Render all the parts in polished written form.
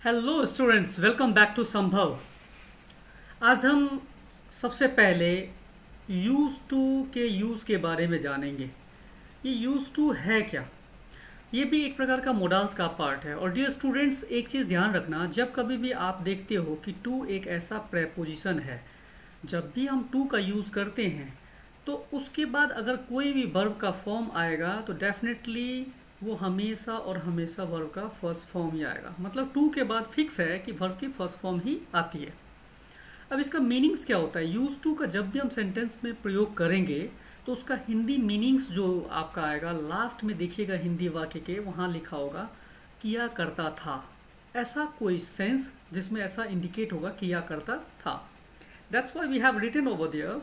Hello students, welcome back to Sambhav. आज हम सबसे पहले यूज़ टू के यूज़ के बारे में जानेंगे। ये यूज़ टू है क्या? ये भी एक प्रकार का मोडाल्स का पार्ट है। और डियर स्टूडेंट्स, एक चीज़ ध्यान रखना, जब कभी भी आप देखते हो कि टू एक ऐसा प्रेपोजिशन है, जब भी हम टू का यूज़ करते हैं तो उसके बाद अगर कोई भी वर्ब का फॉर्म आएगा तो डेफिनेटली वो हमेशा और हमेशा वर्ब का फर्स्ट फॉर्म ही आएगा। मतलब टू के बाद फिक्स है कि वर्ब की फर्स्ट फॉर्म ही आती है। अब इसका मीनिंग्स क्या होता है? यूज़ टू का जब भी हम सेंटेंस में प्रयोग करेंगे तो उसका हिंदी मीनिंग्स जो आपका आएगा, लास्ट में देखिएगा हिंदी वाक्य के वहाँ लिखा होगा किया करता था। ऐसा कोई सेंस जिसमें ऐसा इंडिकेट होगा किया करता था। That's why we have written over there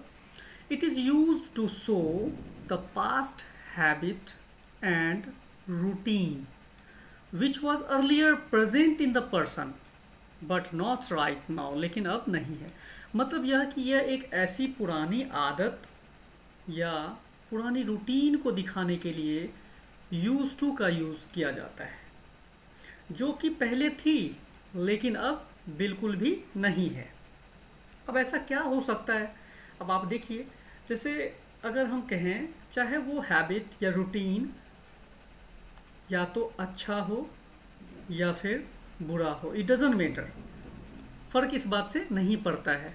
it is used to show the past habit and routine which was earlier present in the person but not right now, लेकिन अब नहीं है। मतलब यह कि यह एक ऐसी पुरानी आदत या पुरानी रूटीन को दिखाने के लिए यूज टू का यूज़ किया जाता है, जो कि पहले थी लेकिन अब बिल्कुल भी नहीं है। अब ऐसा क्या हो सकता है? अब आप देखिए, जैसे अगर हम कहें चाहे वो हैबिट या रूटीन या तो अच्छा हो या फिर बुरा हो, इट डजेंट मैटर, फ़र्क इस बात से नहीं पड़ता है,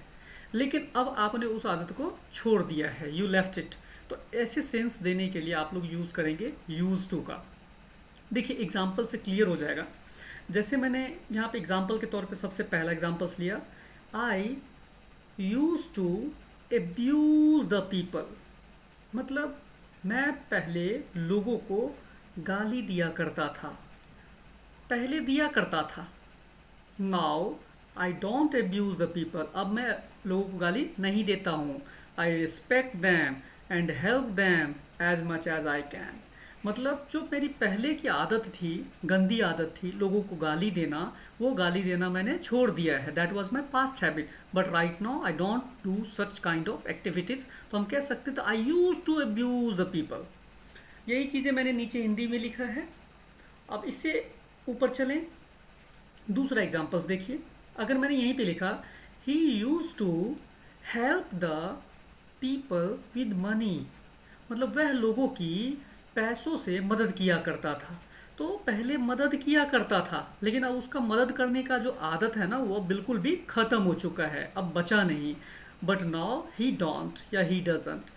लेकिन अब आपने उस आदत को छोड़ दिया है, यू लेफ्ट इट। तो ऐसे सेंस देने के लिए आप लोग यूज़ करेंगे यूज़ टू का। देखिए एग्जाम्पल से क्लियर हो जाएगा। जैसे मैंने यहाँ पे एग्जाम्पल के तौर पे सबसे पहला एग्जाम्पल्स लिया, I use to abuse the people. मतलब मैं पहले लोगों को गाली दिया करता था, पहले दिया करता था। Now I don't abuse the people, अब मैं लोगों को गाली नहीं देता हूँ। I respect them and help them as much as I can. मतलब जो मेरी पहले की आदत थी, गंदी आदत थी लोगों को गाली देना, वो गाली देना मैंने छोड़ दिया है। That was my past habit, but right now I don't do such kind of activities. तो हम कह सकते थे I use to abuse the people. यही चीज़ें मैंने नीचे हिंदी में लिखा है। अब इससे ऊपर चलें, दूसरा एग्जाम्पल्स देखिए। अगर मैंने यहीं पे लिखा he use to help the people with money, मतलब वह लोगों की पैसों से मदद किया करता था। तो पहले मदद किया करता था, लेकिन अब उसका मदद करने का जो आदत है ना, वो बिल्कुल भी ख़त्म हो चुका है, अब बचा नहीं। बट नाउ ही डोंट या he doesn't,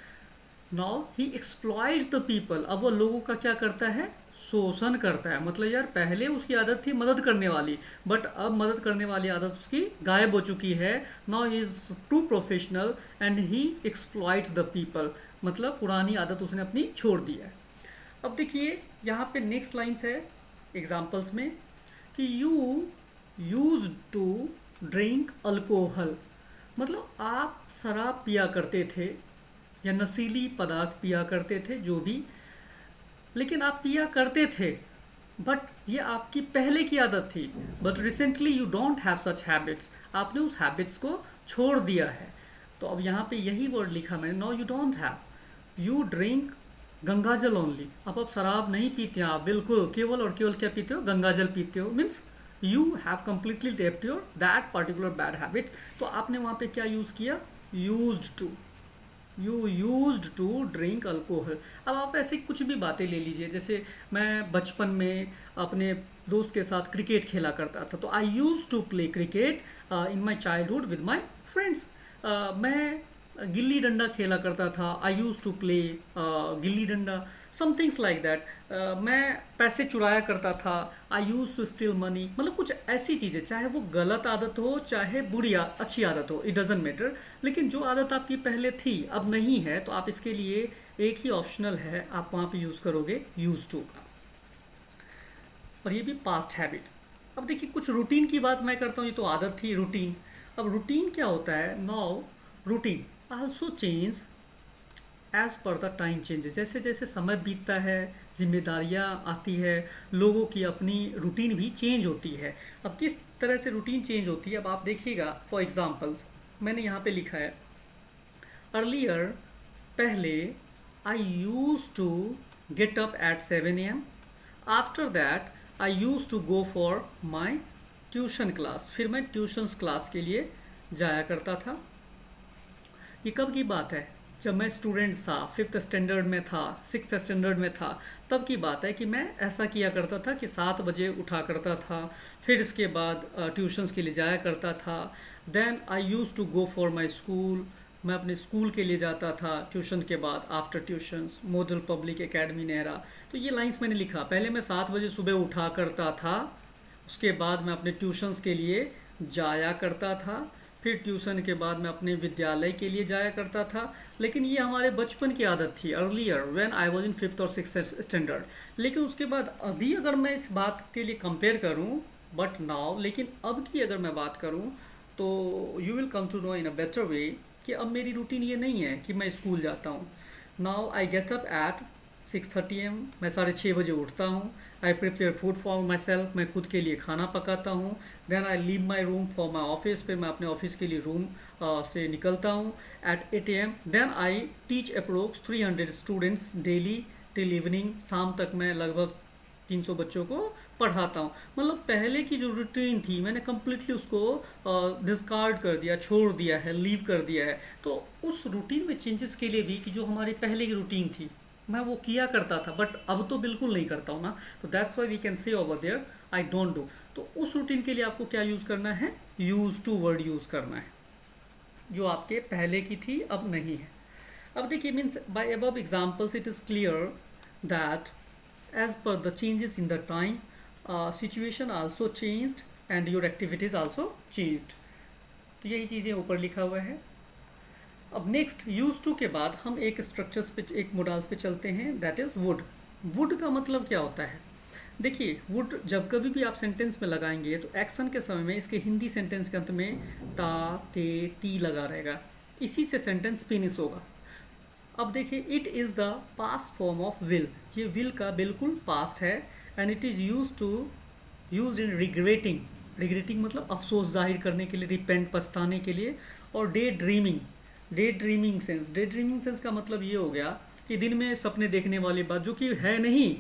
now he exploits the people. अब वो लोगों का क्या करता है? शोषण करता है। मतलब यार पहले उसकी आदत थी मदद करने वाली, बट अब मदद करने वाली आदत उसकी गायब हो चुकी है। Now he is too professional and he exploits the people. मतलब पुरानी आदत उसने अपनी छोड़ दी है। अब देखिए यहाँ पे नेक्स्ट लाइन्स है एग्जाम्पल्स में कि you use to drink alcohol. मतलब आप शराब पिया करते थे या नशीली पदार्थ पिया करते थे, जो भी, लेकिन आप पिया करते थे, बट ये आपकी पहले की आदत थी। But recently you don't have such habits, आपने उस हैबिट्स को छोड़ दिया है। तो अब यहाँ पे यही वर्ड लिखा मैंने, no you don't have, you drink Gangajal only. अब आप शराब नहीं पीते हैं, आप बिल्कुल केवल और केवल क्या पीते हो? गंगाजल पीते हो। Means you have completely left your that particular bad habits. तो आपने वहाँ पे क्या यूज़ किया? Used to, you used to drink alcohol. अब आप ऐसे कुछ भी बातें ले लीजिए, जैसे मैं बचपन में अपने दोस्त के साथ क्रिकेट खेला करता था, तो I use to play cricket in my childhood with my friends. मैं गिल्ली डंडा खेला करता था, आई use to play gilli danda, somethings like that. मैं पैसे चुराया करता था, आई यूज टू स्टील मनी। मतलब कुछ ऐसी चीज़ें, चाहे वो गलत आदत हो चाहे बुरी अच्छी आदत हो, इट डजेंट मैटर, लेकिन जो आदत आपकी पहले थी अब नहीं है, तो आप इसके लिए एक ही ऑप्शनल है, आप वहाँ पे यूज़ करोगे यूज टू का। और ये भी पास्ट हैबिट। अब देखिए कुछ रूटीन की बात मैं करता हूँ, ये तो आदत थी, रूटीन। अब रूटीन क्या होता है? Now routine also change as per the time changes. जैसे जैसे समय बीतता है, जिम्मेदारियाँ आती है, लोगों की अपनी रूटीन भी चेंज होती है। अब किस तरह से रूटीन चेंज होती है, अब आप देखिएगा। फॉर एग्जांपल्स मैंने यहाँ पे लिखा है, अर्लियर, पहले, I use to get up at 7 AM। After that I use to go for my tuition class, फिर मैं ट्यूशन्स क्लास के लिए जाया करता था। ये कब की बात है? जब मैं स्टूडेंट था, 5th स्टैंडर्ड में था, 6th स्टैंडर्ड में था, तब की बात है कि मैं ऐसा किया करता था कि 7 बजे उठा करता था, फिर इसके बाद ट्यूशन्स के लिए जाया करता था। Then I use to go for my school, मैं अपने स्कूल के लिए जाता था ट्यूशन के बाद, after tuitions, model public academy Nehra. तो ये लाइंस मैंने लिखा, पहले मैं 7 बजे सुबह उठा करता था, उसके बाद मैं अपने ट्यूशन्स के लिए जाया करता था, फिर ट्यूशन के बाद मैं अपने विद्यालय के लिए जाया करता था। लेकिन ये हमारे बचपन की आदत थी, earlier when I was in 5th और 6th स्टैंडर्ड। लेकिन उसके बाद अभी अगर मैं इस बात के लिए कंपेयर करूं, बट नाउ, लेकिन अब की अगर मैं बात करूं, तो you will come to know in a better way कि अब मेरी रूटीन ये नहीं है कि मैं स्कूल जाता हूँ। Now I get up at 6:30 am, मैं 6:30 बजे उठता हूँ। I prepare food for myself, मैं खुद के लिए खाना पकाता हूँ। Then I leave my room for my office, फिर मैं अपने ऑफिस के लिए रूम से निकलता हूँ at 8 am। Then I teach approx 300 students daily till evening, शाम तक मैं लगभग 300 बच्चों को पढ़ाता हूँ। मतलब पहले की जो रूटीन थी मैंने कम्प्लीटली उसको डिस्कार्ड कर दिया, छोड़ दिया है, लीव कर दिया है। तो उस रूटीन में चेंजेस के लिए भी कि जो हमारी पहले की रूटीन थी मैं वो किया करता था, बट अब तो बिल्कुल नहीं करता हूँ ना। तो that's why we can say over there I don't do. तो उस रूटीन के लिए आपको क्या यूज़ करना है? यूज़ टू वर्ड यूज़ करना है, जो आपके पहले की थी अब नहीं है। अब देखिए, means by above examples it is clear that as per the changes in the time, situation also changed and your activities also changed। तो यही चीज़ें ऊपर लिखा हुआ है। अब नेक्स्ट यूज टू के बाद हम एक स्ट्रक्चर्स पे, एक मोडाल्स पे चलते हैं, दैट इज़ वुड। वुड का मतलब क्या होता है? देखिए, वुड जब कभी भी आप सेंटेंस में लगाएंगे तो एक्शन के समय में इसके हिंदी सेंटेंस के अंत में ता, ते, ती लगा रहेगा, इसी से सेंटेंस फिनिश होगा। अब देखिए, it is the past form of will, ये विल का बिल्कुल पास्ट है। And it is use in regretting, regretting मतलब अफसोस जाहिर करने के लिए, रिपेंट पछताने के लिए। और day dreaming, day dreaming sense, day dreaming sense का मतलब ये हो गया कि दिन में सपने देखने वाली बात, जो कि है नहीं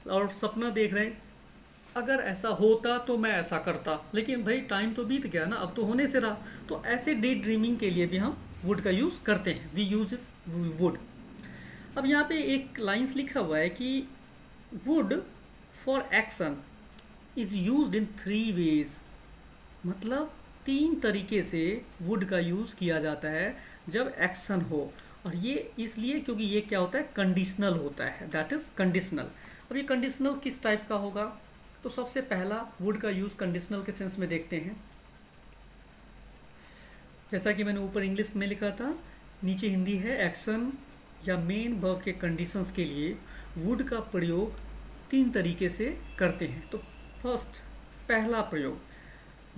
और सपना देख रहे हैं, अगर ऐसा होता तो मैं ऐसा करता, लेकिन भाई टाइम तो बीत गया ना, अब तो होने से रहा। तो ऐसे डे ड्रीमिंग के लिए भी हम वुड का यूज़ करते हैं, वी यूज वुड। अब यहाँ पे एक लाइन्स लिखा हुआ है कि would for action is used in 3 ways, मतलब 3 तरीके से वुड का यूज़ किया जाता है जब एक्शन हो। और ये इसलिए क्योंकि ये क्या होता है? कंडीशनल होता है, दैट इज़ कंडीशनल। अब ये कंडीशनल किस टाइप का होगा? तो सबसे पहला वुड का यूज़ कंडीशनल के सेंस में देखते हैं। जैसा कि मैंने ऊपर इंग्लिश में लिखा था, नीचे हिंदी है। एक्शन या मेन वर्ब के कंडीशंस के लिए वुड का प्रयोग 3 तरीके से करते हैं। तो फर्स्ट, पहला प्रयोग,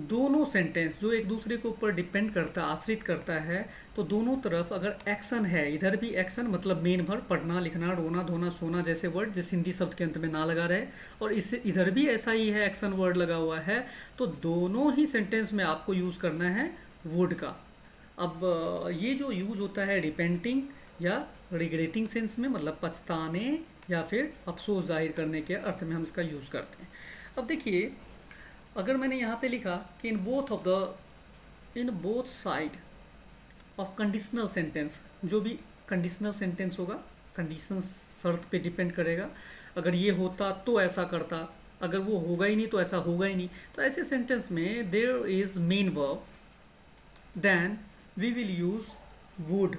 दोनों सेंटेंस जो एक दूसरे के ऊपर डिपेंड करता है, आश्रित करता है, तो दोनों तरफ अगर एक्शन है, इधर भी एक्शन मतलब मेन वर्ब, पढ़ना, लिखना, रोना, धोना, सोना जैसे वर्ड जिस हिंदी शब्द के अंत में ना लगा रहे, और इससे इधर भी ऐसा ही है, एक्शन वर्ड लगा हुआ है, तो दोनों ही सेंटेंस में आपको यूज़ करना है वुड का। अब ये जो यूज़ होता है रिपेंटिंग या रिग्रेटिंग सेंस में, मतलब पछताने या फिर अफसोस जाहिर करने के अर्थ में हम इसका यूज़ करते हैं। अब देखिए, अगर मैंने यहाँ पे लिखा कि in both side of conditional sentence, जो भी कंडीशनल सेंटेंस होगा, कंडीशन शर्त पे डिपेंड करेगा। अगर ये होता तो ऐसा करता, अगर वो होगा ही नहीं तो ऐसा होगा ही नहीं। तो ऐसे सेंटेंस में there is main verb, then we will use would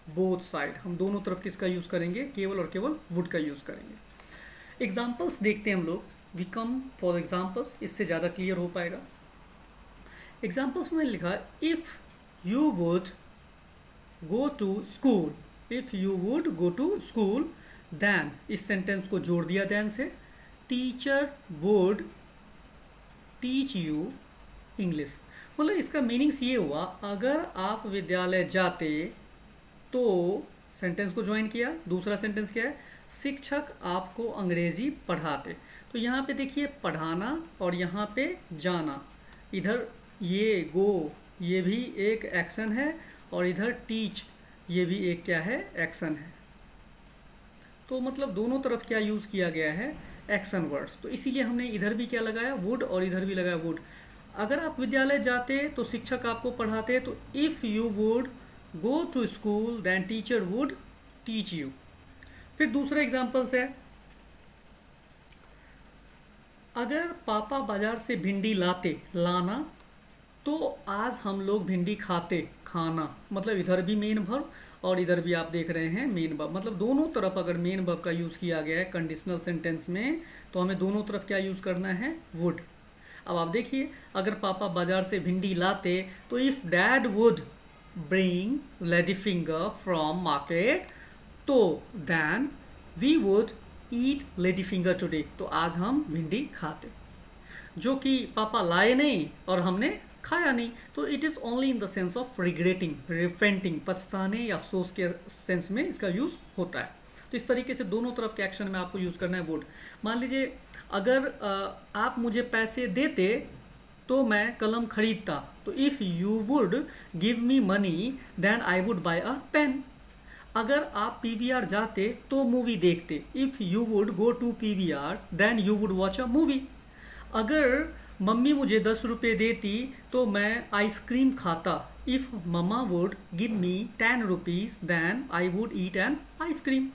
both side. हम दोनों तरफ किसका यूज़ करेंगे? केवल और केवल वुड का यूज़ करेंगे। एग्जाम्पल्स देखते हैं हम लोग, वी कम फॉर एग्जाम्पल्स, इससे ज़्यादा क्लियर हो पाएगा। एग्जाम्पल्स में लिखा, if you would go to school, if you would go to school, then, इस सेंटेंस को जोड़ दिया देन से, teacher would teach you English. मतलब इसका मीनिंग्स ये हुआ, अगर आप विद्यालय जाते तो सेंटेंस को ज्वाइन किया, दूसरा सेंटेंस क्या है? शिक्षक आपको अंग्रेजी पढ़ाते। तो यहाँ पे देखिए, पढ़ाना और यहाँ पे जाना, इधर ये गो, ये भी एक एक्शन है, और इधर टीच, ये भी एक क्या है? एक्शन है। तो मतलब दोनों तरफ क्या यूज़ किया गया है? Action words. तो इसीलिए हमने इधर भी क्या लगाया? वुड, और इधर भी लगाया वुड। अगर आप विद्यालय जाते तो शिक्षक आपको पढ़ाते, तो if you would go to school then teacher would teach you. फिर दूसरा एग्जाम्पल्स है, अगर पापा बाजार से भिंडी लाते, लाना, तो आज हम लोग भिंडी खाते, खाना, मतलब इधर भी मेन वर्ब और इधर भी आप देख रहे हैं मेन वर्ब, मतलब दोनों तरफ अगर मेन वर्ब का यूज़ किया गया है कंडीशनल सेंटेंस में, तो हमें दोनों तरफ क्या यूज़ करना है, वुड। अब आप देखिए, अगर पापा बाजार से भिंडी लाते, तो if dad would bring lady finger from market, तो then we would eat lady finger today, तो आज हम भिंडी खाते। जो कि पापा लाए नहीं और हमने खाया नहीं, तो it is only in the sense of regretting, repenting, पछताने या अफसोस के सेंस में इसका यूज़ होता है। तो इस तरीके से दोनों तरफ के एक्शन में आपको यूज़ करना है वुड। मान लीजिए, अगर आप मुझे पैसे देते तो मैं कलम खरीदता, तो if you would give me money then I would buy a pen. अगर आप पीवीआर जाते तो मूवी देखते, if you would go to PVR then you would watch a movie. अगर मम्मी मुझे 10 रुपये देती तो मैं आइसक्रीम खाता, if mamma would give me 10 rupees then I would eat an ice cream.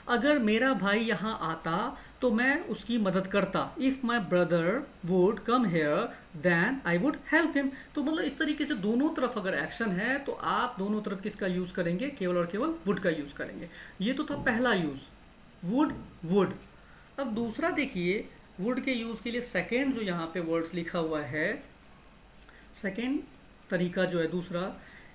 अगर मेरा भाई यहाँ आता तो मैं उसकी मदद करता, if my brother would come here then I would help him. तो मतलब इस तरीके से दोनों तरफ अगर एक्शन है तो आप दोनों तरफ किसका यूज़ करेंगे, केवल और केवल वुड का यूज़ करेंगे। ये तो था पहला यूज़, वुड वुड। अब दूसरा देखिए, वुड के यूज़ के लिए सेकेंड जो यहाँ पे वर्ड्स लिखा हुआ है, सेकेंड तरीका जो है दूसरा,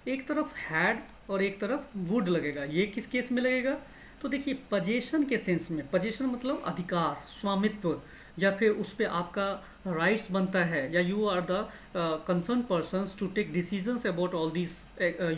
एक तरफ हैड और एक तरफ वुड लगेगा। ये किस केस में लगेगा, तो देखिए पजेशन के सेंस में, पजेशन मतलब अधिकार, स्वामित्व, या फिर उस पर आपका राइट्स बनता है, या you are the concern persons to take decisions about all these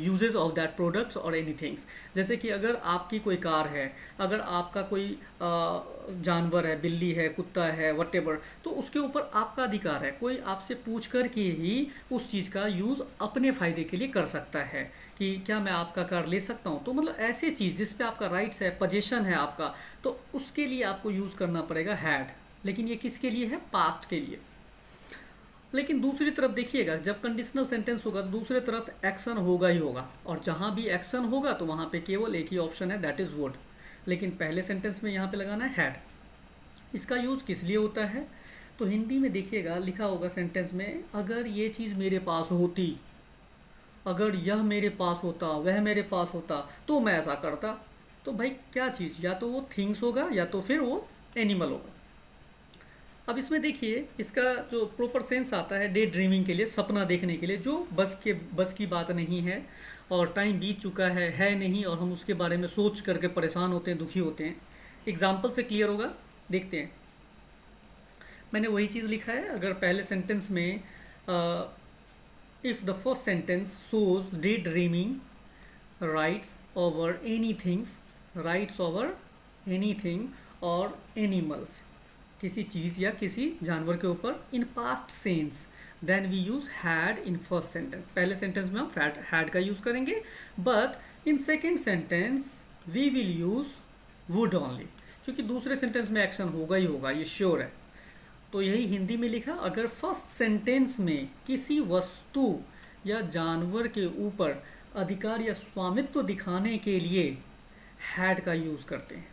usages of that products और एनीथिंग्स। जैसे कि अगर आपकी कोई कार है, अगर आपका कोई जानवर है, बिल्ली है, कुत्ता है, वटेवर, तो उसके ऊपर आपका अधिकार है, कोई आपसे पूछ कर के ही उस चीज़ का यूज़ अपने फ़ायदे के लिए कर सकता है कि क्या मैं आपका कार ले सकता हूँ। तो मतलब ऐसे चीज़ जिस पे आपका राइट्स है, पोजीशन है आपका, तो उसके लिए आपको यूज़ करना पड़ेगा हैड। लेकिन ये किसके लिए है, पास्ट के लिए। लेकिन दूसरी तरफ देखिएगा, जब कंडीशनल सेंटेंस होगा तो दूसरी तरफ एक्शन होगा ही होगा, और जहाँ भी एक्शन होगा तो वहाँ पे केवल एक ही ऑप्शन है, दैट इज़ वुड। लेकिन पहले सेंटेंस में यहाँ पे लगाना है हैड। इसका यूज़ किस लिए होता है, तो हिंदी में देखिएगा लिखा होगा सेंटेंस में, अगर ये चीज़ मेरे पास होती, अगर यह मेरे पास होता, वह मेरे पास होता, तो मैं ऐसा करता। तो भाई क्या चीज़, या तो वो थिंग्स होगा या तो फिर वो एनिमल होगा। अब इसमें देखिए, इसका जो प्रॉपर सेंस आता है डे ड्रीमिंग के लिए, सपना देखने के लिए, जो बस की बात नहीं है और टाइम बीत चुका है नहीं, और हम उसके बारे में सोच करके परेशान होते हैं, दुखी होते हैं। एग्जाम्पल से क्लियर होगा, देखते हैं। मैंने वही चीज़ लिखा है, अगर पहले सेंटेंस में if the first sentence shows day dreaming rights over anythings, rights over anything और एनिमल्स, किसी चीज़ या किसी जानवर के ऊपर in past sense, then we use had in first sentence. पहले सेंटेंस में हम हैड का यूज़ करेंगे, but in second sentence we will use would only, क्योंकि दूसरे सेंटेंस में एक्शन होगा ही होगा, ये श्योर है। तो यही हिंदी में लिखा, अगर फर्स्ट सेंटेंस में किसी वस्तु या जानवर के ऊपर अधिकार या स्वामित्व दिखाने के लिए हैड का यूज़ करते हैं,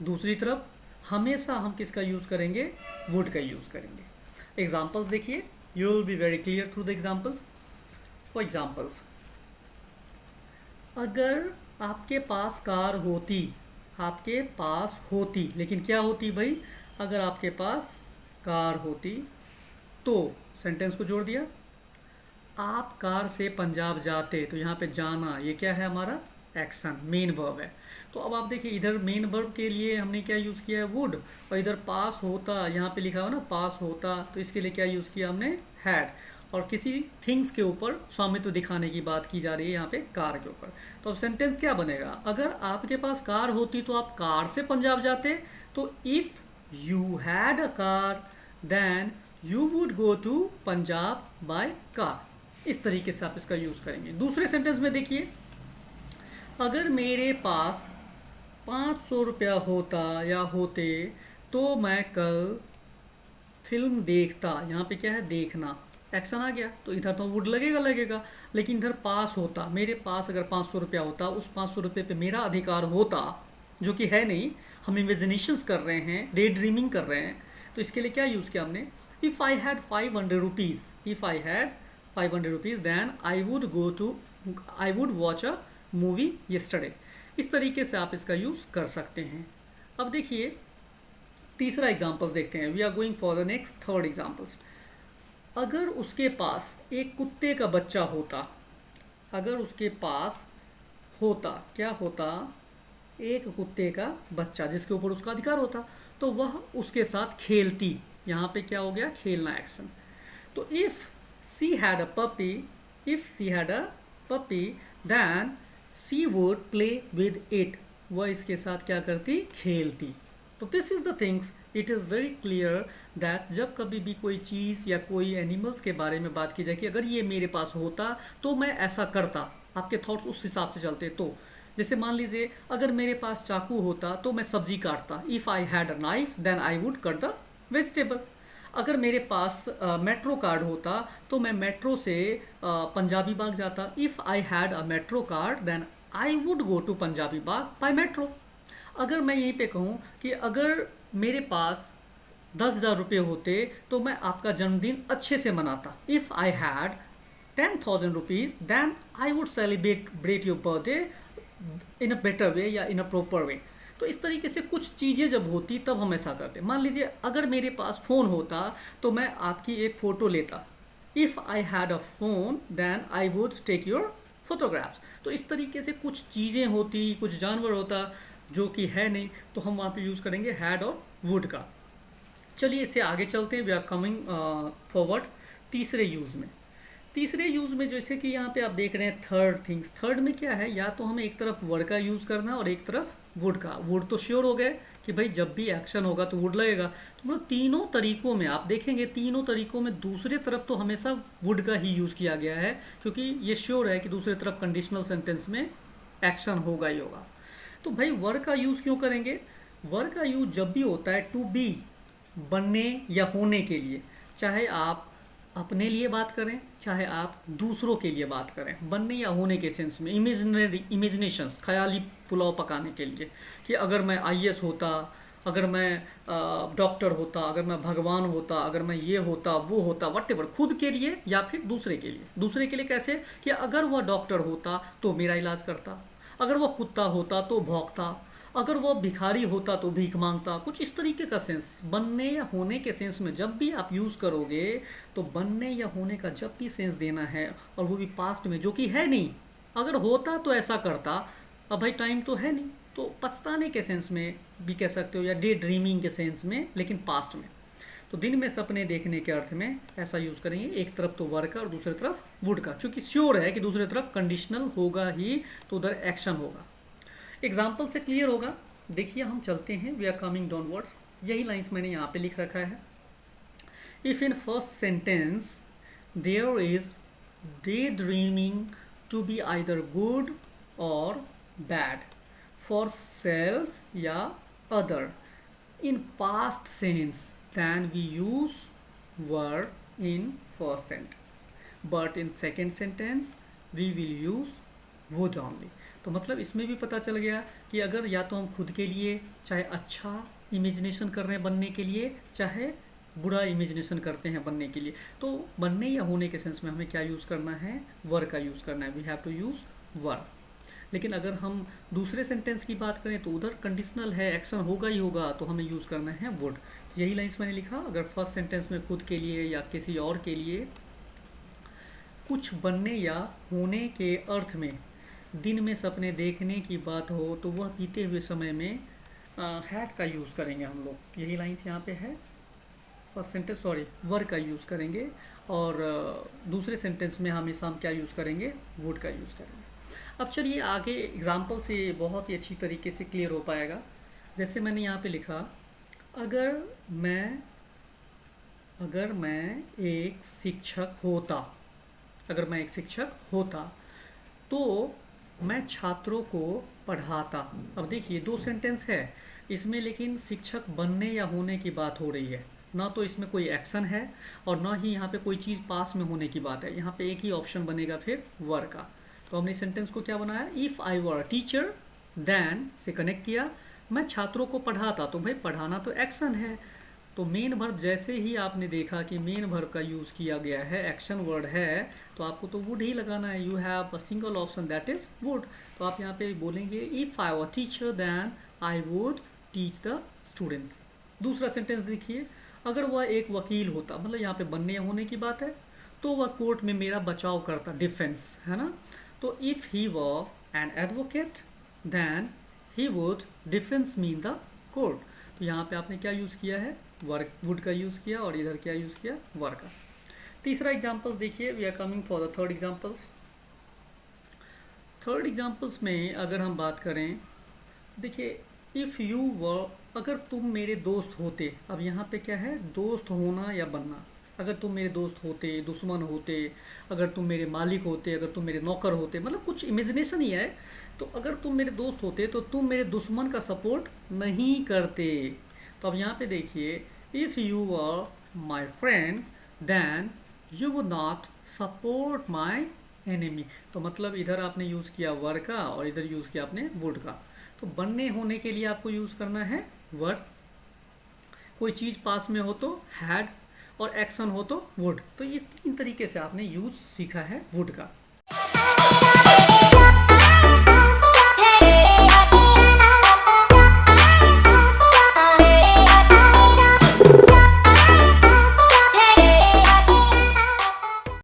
दूसरी तरफ हमेशा हम किसका यूज़ करेंगे, वुड का यूज़ करेंगे। एग्जाम्पल्स देखिए, you will be very clear through the examples. For examples, अगर आपके पास कार होती, आपके पास होती, लेकिन क्या होती भाई, अगर आपके पास कार होती तो सेंटेंस को जोड़ दिया, आप कार से पंजाब जाते, तो यहाँ पे जाना ये क्या है, हमारा एक्शन, मेन वर्ब है। तो अब आप देखिए, इधर मेन वर्ब के लिए हमने क्या यूज़ किया है, वुड, और इधर पास होता, यहाँ पे लिखा हुआ ना पास होता, तो इसके लिए क्या यूज़ किया हमने, हैड। और किसी थिंग्स के ऊपर स्वामित्व दिखाने की बात की जा रही है यहाँ पे, कार के ऊपर। तो अब सेंटेंस क्या बनेगा, अगर आपके पास कार होती तो आप कार से पंजाब जाते, तो if you had a car then you would go to Punjab by car. इस तरीके से आप इसका यूज़ करेंगे। दूसरे सेंटेंस में देखिए, अगर मेरे पास 500 रुपया होता या होते तो मैं कल फिल्म देखता, यहाँ पे क्या है, देखना, एक्शन आ गया, तो इधर तो वुड लगेगा लगेगा। लेकिन इधर पास होता, मेरे पास अगर 500 रुपया होता, उस 500 रुपये पे मेरा अधिकार होता, जो कि है नहीं, हम इमेजिनेशंस कर रहे हैं, डे ड्रीमिंग कर रहे हैं। तो इसके लिए क्या यूज़ किया हमने, if I had 500 rupees, if I had 500 rupees then I would watch a movie yesterday. इस तरीके से आप इसका यूज़ कर सकते हैं। अब देखिए तीसरा एग्जाम्पल्स देखते हैं। We are going for the next third examples. अगर उसके पास एक कुत्ते का बच्चा होता, अगर उसके पास होता, क्या होता, एक कुत्ते का बच्चा जिसके ऊपर उसका अधिकार होता, तो वह उसके साथ खेलती। यहाँ पे क्या हो गया, खेलना एक्शन। तो if she had a puppy, if she had a puppy then she would play with it, वह इसके साथ क्या करती, खेलती। तो this is the things, it is very clear that जब कभी भी कोई चीज़ या कोई एनिमल्स के बारे में बात की जाए कि अगर ये मेरे पास होता तो मैं ऐसा करता, आपके थॉट्स उस हिसाब से चलते। तो जैसे मान लीजिए अगर मेरे पास चाकू होता तो मैं सब्जी काटता, if I had a knife then I would cut the vegetable. अगर मेरे पास मेट्रो कार्ड होता तो मैं मेट्रो से पंजाबी बाग जाता, if I had a metro card then I would go to Punjabi Bagh by metro. अगर मैं यहीं पे कहूँ कि अगर मेरे पास 10,000 रुपये होते तो मैं आपका जन्मदिन अच्छे से मनाता, if I had 10,000 rupees then I would celebrate your birthday in a better way या इन अ प्रॉपर वे। तो इस तरीके से कुछ चीज़ें जब होती तब हम ऐसा करते। मान लीजिए अगर मेरे पास फ़ोन होता तो मैं आपकी एक फ़ोटो लेता, if I had a phone then I would take your photographs. तो इस तरीके से कुछ चीज़ें होती, कुछ जानवर होता जो कि है नहीं, तो हम वहाँ पे यूज़ करेंगे हैड और वुड का। चलिए इससे आगे चलते हैं। वी आर कमिंग फॉरवर्ड तीसरे यूज़ में। तीसरे यूज़ में जैसे कि यहाँ पे आप देख रहे हैं थर्ड थिंग्स, थर्ड में क्या है, या तो हमें एक तरफ वर्ड का यूज़ करना है और एक तरफ वुड का। वुड तो श्योर हो गए कि भाई जब भी एक्शन होगा तो वुड लगेगा। तो मतलब तीनों तरीकों में आप देखेंगे, तीनों तरीकों में दूसरे तरफ तो हमेशा वुड का ही यूज़ किया गया है, क्योंकि ये श्योर है कि दूसरे तरफ कंडीशनल सेंटेंस में एक्शन होगा ही होगा। तो भाई वर्ड का यूज़ क्यों करेंगे, वर्ड का यूज़ जब भी होता है टू बी, बनने या होने के लिए, चाहे आप अपने लिए बात करें चाहे आप दूसरों के लिए बात करें, बनने या होने के सेंस में, इमेजिनेशंस, ख्याली पुलाव पकाने के लिए कि अगर मैं आईएएस होता, अगर मैं डॉक्टर होता, अगर मैं भगवान होता, अगर मैं ये होता वो होता, वटेवर, खुद के लिए या फिर दूसरे के लिए। दूसरे के लिए कैसे कि अगर वह डॉक्टर होता तो मेरा इलाज करता, अगर वह कुत्ता होता तो भौंकता, अगर वो भिखारी होता तो भीख मांगता। कुछ इस तरीके का सेंस, बनने या होने के सेंस में जब भी आप यूज़ करोगे तो बनने या होने का जब भी सेंस देना है, और वो भी पास्ट में जो कि है नहीं, अगर होता तो ऐसा करता, अब भाई टाइम तो है नहीं, तो पछताने के सेंस में भी कह सकते हो या डे ड्रीमिंग के सेंस में, लेकिन पास्ट में। तो दिन में सपने देखने के अर्थ में ऐसा यूज़ करेंगे, एक तरफ तो वर्ड का और दूसरी तरफ वुड का, क्योंकि श्योर है कि दूसरी तरफ कंडीशनल होगा ही तो उधर एक्शन होगा। एग्जाम्पल से क्लियर होगा। देखिए हम चलते हैं, वी आर कमिंग डाउनवर्ड्स, यही लाइंस मैंने यहाँ पे लिख रखा है। If in first sentence there is day dreaming to be either good और बैड फॉर सेल्फ या other in past sense then we use word in first sentence, but in second sentence we will use would only. तो मतलब इसमें भी पता चल गया कि अगर या तो हम खुद के लिए चाहे अच्छा इमेजिनेशन कर रहे हैं बनने के लिए, चाहे बुरा इमेजिनेशन करते हैं बनने के लिए, तो बनने या होने के सेंस में हमें क्या यूज़ करना है, वर का यूज़ करना है, वी हैव टू यूज़ वर। लेकिन अगर हम दूसरे सेंटेंस की बात करें तो उधर कंडीशनल है, एक्शन होगा ही होगा, तो हमें यूज़ करना है वुड। यही लाइन्स मैंने लिखा। अगर फर्स्ट सेंटेंस में खुद के लिए या किसी और के लिए कुछ बनने या होने के अर्थ में दिन में सपने देखने की बात हो तो वह बीते हुए समय में हैड का यूज़ करेंगे हम लोग। यही लाइन्स यहाँ पे है। फर्स्ट सेंटेंस सॉरी वर का यूज़ करेंगे, और दूसरे सेंटेंस में हमेशा हम क्या यूज़ करेंगे, वुड का यूज़ करेंगे। अब चलिए आगे एग्जाम्पल से बहुत ही अच्छी तरीके से क्लियर हो पाएगा। जैसे मैंने यहाँ पे लिखा, अगर मैं एक शिक्षक होता, अगर मैं एक शिक्षक होता तो मैं छात्रों को पढ़ाता। अब देखिए दो सेंटेंस है इसमें, लेकिन शिक्षक बनने या होने की बात हो रही है, ना तो इसमें कोई एक्शन है और ना ही यहाँ पे कोई चीज़ पास में होने की बात है। यहाँ पे एक ही ऑप्शन बनेगा फिर वर का। तो हमने सेंटेंस को क्या बनाया, if I were a teacher then से कनेक्ट किया, मैं छात्रों को पढ़ाता, तो भाई पढ़ाना तो एक्शन है। तो मेन वर्ब जैसे ही आपने देखा कि मेन वर्ब का यूज़ किया गया है, एक्शन वर्ड है, तो आपको तो वुड ही लगाना है। You have a single option that is would. तो आप यहाँ पे बोलेंगे if I were teacher then I would teach the students. दूसरा सेंटेंस देखिए, अगर वह एक वकील होता, मतलब यहाँ पे बनने होने की बात है, तो वह कोर्ट में मेरा बचाव करता, डिफेंस है ना। तो if he were an advocate then he would defence me in the court. तो यहाँ पे आपने क्या यूज़ किया है, वर्क वुड का यूज़ किया, और इधर क्या यूज़ किया, वर का। तीसरा एग्जाम्पल्स देखिए, we are coming for the third examples. Third examples में अगर हम बात करें, देखिए इफ़ यू वर, अगर तुम मेरे दोस्त होते, अब यहाँ पे क्या है, दोस्त होना या बनना। अगर तुम मेरे दोस्त होते, दुश्मन होते, अगर तुम मेरे मालिक होते, अगर तुम मेरे नौकर होते, मतलब कुछ इमेजिनेशन ही है। तो अगर तुम मेरे दोस्त होते तो तुम मेरे दुश्मन का सपोर्ट नहीं करते। तो अब यहाँ पे देखिए, if you were my friend then you would not support my enemy. तो मतलब इधर आपने यूज़ किया वर का और इधर यूज़ किया आपने वुड का। तो बनने होने के लिए आपको यूज़ करना है वर, कोई चीज़ पास में हो तो हैड, और एक्शन हो तो वुड। तो ये तीन तरीके से आपने यूज़ सीखा है वुड का।